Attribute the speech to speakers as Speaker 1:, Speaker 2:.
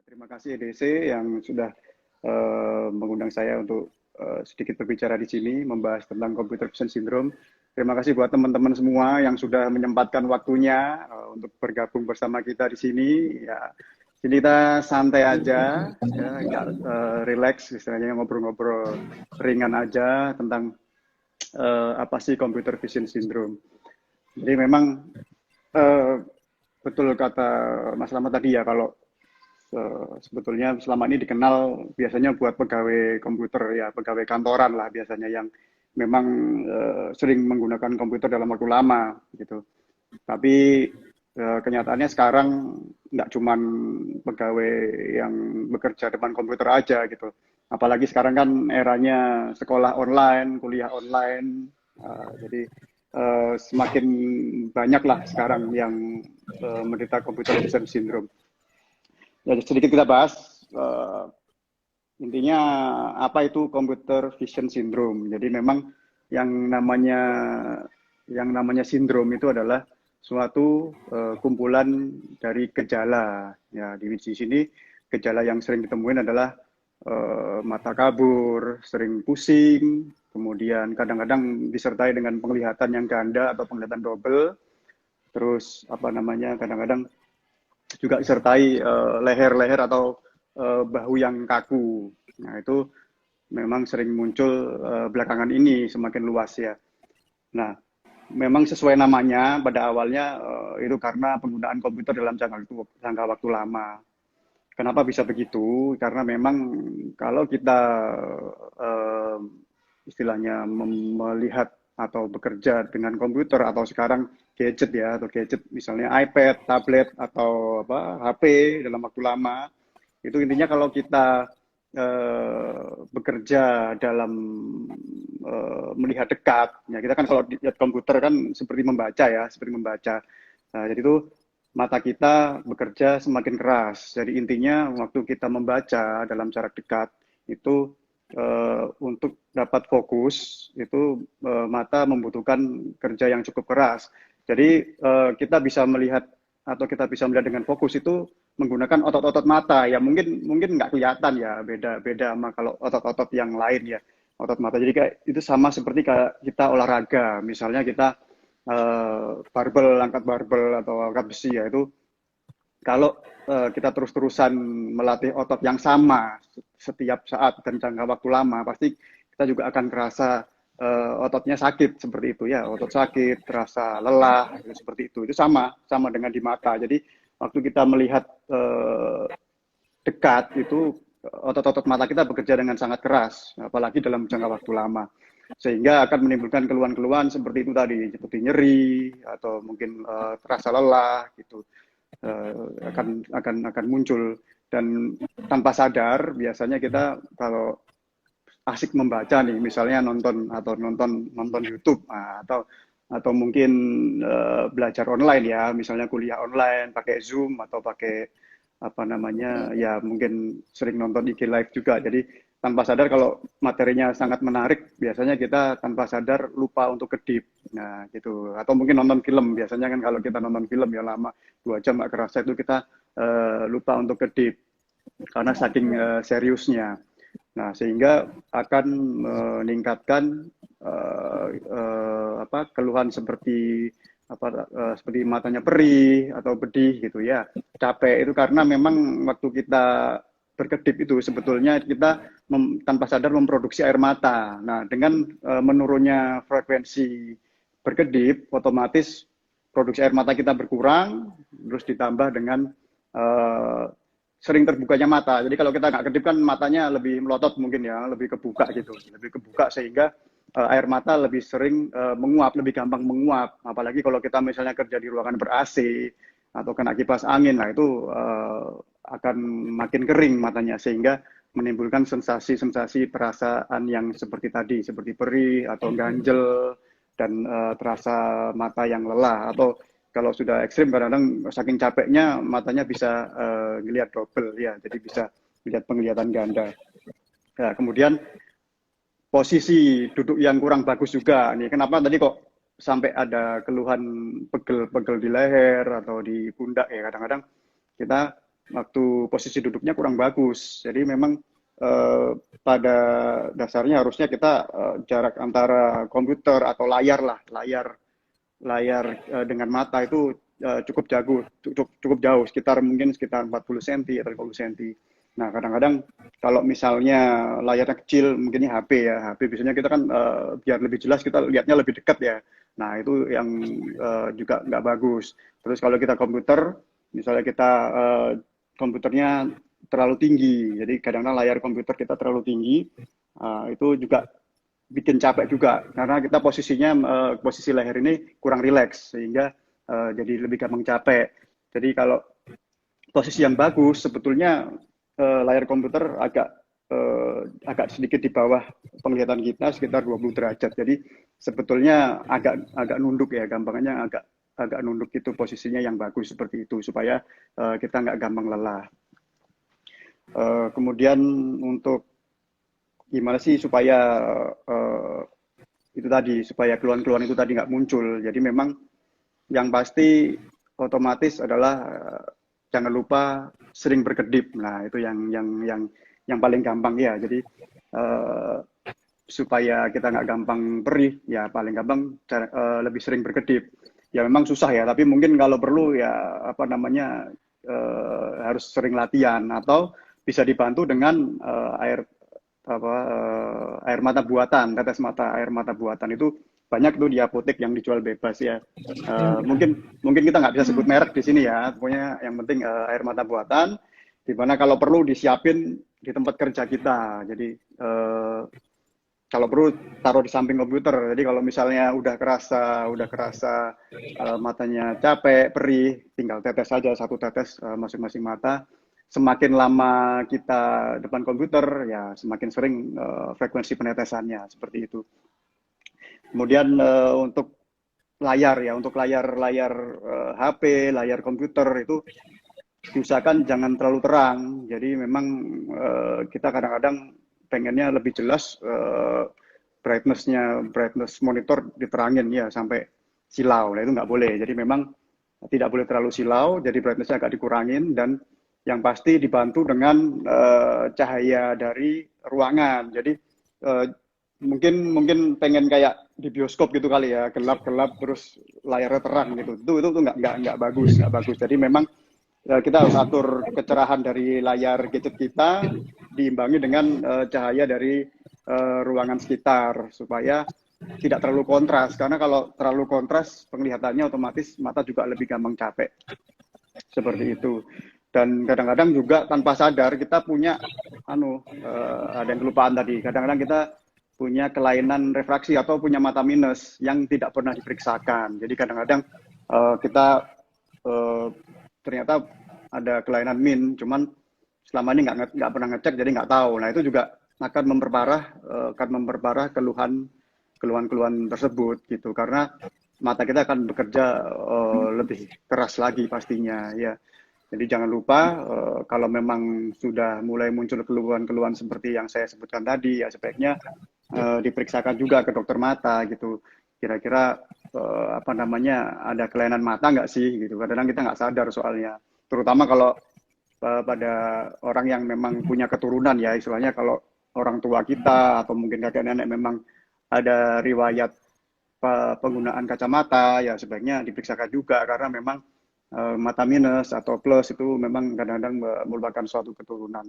Speaker 1: Terima kasih EDC yang sudah mengundang saya untuk sedikit berbicara di sini, membahas tentang computer vision syndrome. Terima kasih buat teman-teman semua yang sudah menyempatkan waktunya untuk bergabung bersama kita di sini. Ya, sini kita santai aja, ya, nggak relax, istilahnya ngobrol-ngobrol ringan aja tentang apa sih computer vision syndrome. Jadi memang eh, betul kata Mas Lama tadi ya, kalau sebetulnya selama ini dikenal biasanya buat pegawai komputer ya, pegawai kantoran lah biasanya yang memang sering menggunakan komputer dalam waktu lama gitu. Tapi kenyataannya sekarang nggak cuman pegawai yang bekerja depan komputer aja gitu. Apalagi sekarang kan eranya sekolah online, kuliah online, jadi semakin banyak lah sekarang yang menderita computer vision syndrome. Ya, sedikit kita bahas intinya apa itu computer vision syndrome. Jadi memang yang namanya sindrom itu adalah suatu kumpulan dari gejala. Ya, di sini gejala yang sering ditemuin adalah mata kabur, sering pusing, kemudian kadang-kadang disertai dengan penglihatan yang ganda atau penglihatan double. Terus apa namanya, kadang-kadang juga disertai leher-leher atau bahu yang kaku. Nah, itu memang sering muncul belakangan ini semakin luas ya. Nah, memang sesuai namanya pada awalnya itu karena penggunaan komputer dalam jangka waktu lama. Kenapa bisa begitu? Karena memang kalau kita eh, istilahnya melihat atau bekerja dengan komputer atau sekarang gadget ya, atau gadget misalnya iPad, tablet atau apa HP dalam waktu lama, itu intinya kalau kita bekerja dalam melihat dekat, ya kita kan kalau lihat komputer kan seperti membaca ya, seperti membaca. Nah, jadi itu mata kita bekerja semakin keras. Jadi intinya waktu kita membaca dalam jarak dekat itu untuk dapat fokus itu mata membutuhkan kerja yang cukup keras. Jadi kita bisa melihat atau kita bisa melihat dengan fokus itu menggunakan otot-otot mata ya, mungkin nggak kelihatan ya, beda sama kalau otot-otot yang lain ya, otot mata. Jadi kayak itu sama seperti kayak kita olahraga, misalnya kita angkat barbel atau angkat besi ya, itu kalau kita terus-terusan melatih otot yang sama setiap saat dan jangka waktu lama, pasti kita juga akan kerasa ototnya sakit seperti itu ya, otot sakit, terasa lelah, seperti itu. Itu sama dengan di mata. Jadi waktu kita melihat dekat itu otot-otot mata kita bekerja dengan sangat keras, apalagi dalam jangka waktu lama, sehingga akan menimbulkan keluhan-keluhan seperti itu tadi, seperti nyeri atau mungkin terasa lelah gitu, akan muncul. Dan tanpa sadar biasanya kita kalau asik membaca nih, misalnya nonton YouTube, atau mungkin belajar online ya, misalnya kuliah online pakai Zoom atau pakai apa namanya ya, mungkin sering nonton IG live juga. Jadi tanpa sadar kalau materinya sangat menarik, biasanya kita tanpa sadar lupa untuk kedip. Nah, gitu. Atau mungkin nonton film, biasanya kan kalau kita nonton film ya lama 2 jam nggak kerasa, itu kita lupa untuk kedip karena saking seriusnya. Nah, sehingga akan meningkatkan keluhan seperti seperti matanya perih atau pedih gitu ya, capek, itu karena memang waktu kita berkedip itu sebetulnya kita tanpa sadar memproduksi air mata. Nah, dengan menurunnya frekuensi berkedip, otomatis produksi air mata kita berkurang, terus ditambah dengan eh, sering terbukanya mata. Jadi kalau kita nggak kedip kan matanya lebih melotot mungkin ya, lebih kebuka gitu, lebih kebuka, sehingga air mata lebih sering menguap, lebih gampang menguap. Apalagi kalau kita misalnya kerja di ruangan ber-AC atau kena kipas angin, nah itu akan makin kering matanya, sehingga menimbulkan sensasi-sensasi perasaan yang seperti tadi, seperti perih atau ganjel, dan terasa mata yang lelah. Atau kalau sudah ekstrim, kadang-kadang saking capeknya matanya bisa ngelihat double ya, jadi bisa melihat penglihatan ganda. Nah, kemudian posisi duduk yang kurang bagus juga nih. Kenapa tadi kok sampai ada keluhan pegel-pegel di leher atau di pundak ya? Kadang-kadang kita waktu posisi duduknya kurang bagus. Jadi memang eh, pada dasarnya harusnya kita jarak antara komputer atau layar lah, layar dengan mata itu cukup jauh, sekitar 40 cm atau 50 cm. Nah, kadang-kadang kalau misalnya layarnya kecil, mungkin ini HP ya, HP biasanya kita kan biar lebih jelas kita lihatnya lebih dekat ya. Nah, itu yang juga nggak bagus. Terus kalau kita komputer, misalnya kita komputernya terlalu tinggi, jadi kadang-kadang layar komputer kita terlalu tinggi, itu juga bikin capek juga karena kita posisinya posisi leher ini kurang rileks sehingga jadi lebih gampang capek. Jadi kalau posisi yang bagus sebetulnya layar komputer agak sedikit di bawah penglihatan kita sekitar 20 derajat. Jadi sebetulnya agak nunduk ya, gampangnya agak nunduk itu posisinya yang bagus seperti itu supaya kita nggak gampang lelah. Kemudian untuk gimana sih supaya uh, itu tadi supaya keluhan-keluhan itu tadi nggak muncul. Jadi memang yang pasti otomatis adalah jangan lupa sering berkedip. Nah itu yang paling gampang ya. Jadi uh, supaya kita nggak gampang perih, ya paling gampang lebih sering berkedip. Ya memang susah ya, tapi mungkin kalau perlu ya apa namanya harus sering latihan atau bisa dibantu dengan air mata buatan, tetes mata air mata buatan itu banyak tuh di apotek yang dijual bebas ya. Mungkin kita nggak bisa sebut merek di sini ya, pokoknya yang penting air mata buatan, di mana kalau perlu disiapin di tempat kerja kita. Jadi kalau perlu taruh di samping komputer. Jadi kalau misalnya udah kerasa matanya capek, perih, tinggal tetes saja satu tetes masing-masing mata. Semakin lama kita depan komputer, ya semakin sering frekuensi penetesannya seperti itu. Kemudian untuk layar HP, layar komputer itu diusahakan jangan terlalu terang. Jadi memang kita kadang-kadang pengennya lebih jelas brightness monitor diterangin ya sampai silau. Nah itu nggak boleh. Jadi memang tidak boleh terlalu silau. Jadi brightnessnya agak dikurangin dan yang pasti dibantu dengan cahaya dari ruangan. Jadi mungkin pengen kayak di bioskop gitu kali ya, gelap-gelap terus layarnya terang gitu. Itu nggak bagus. Jadi memang kita harus atur kecerahan dari layar gadget kita diimbangi dengan cahaya dari ruangan sekitar supaya tidak terlalu kontras karena kalau terlalu kontras penglihatannya otomatis mata juga lebih gampang capek seperti itu. Dan kadang-kadang juga tanpa sadar kita punya ada yang kelupaan tadi. Kadang-kadang kita punya kelainan refraksi atau punya mata minus yang tidak pernah diperiksakan. Jadi kadang-kadang kita ternyata ada kelainan min, cuman selama ini nggak pernah ngecek, jadi nggak tahu. Nah itu juga akan memperparah keluhan tersebut gitu, karena mata kita akan bekerja lebih keras lagi pastinya ya. Jadi jangan lupa kalau memang sudah mulai muncul keluhan-keluhan seperti yang saya sebutkan tadi, ya sebaiknya diperiksakan juga ke dokter mata gitu. Kira-kira ada kelainan mata nggak sih gitu. Kadang-kadang kita nggak sadar soalnya. Terutama kalau pada orang yang memang punya keturunan ya, istilahnya kalau orang tua kita atau mungkin kakek nenek memang ada riwayat penggunaan kacamata, ya sebaiknya diperiksakan juga karena memang mata minus atau plus itu memang kadang-kadang merupakan suatu keturunan.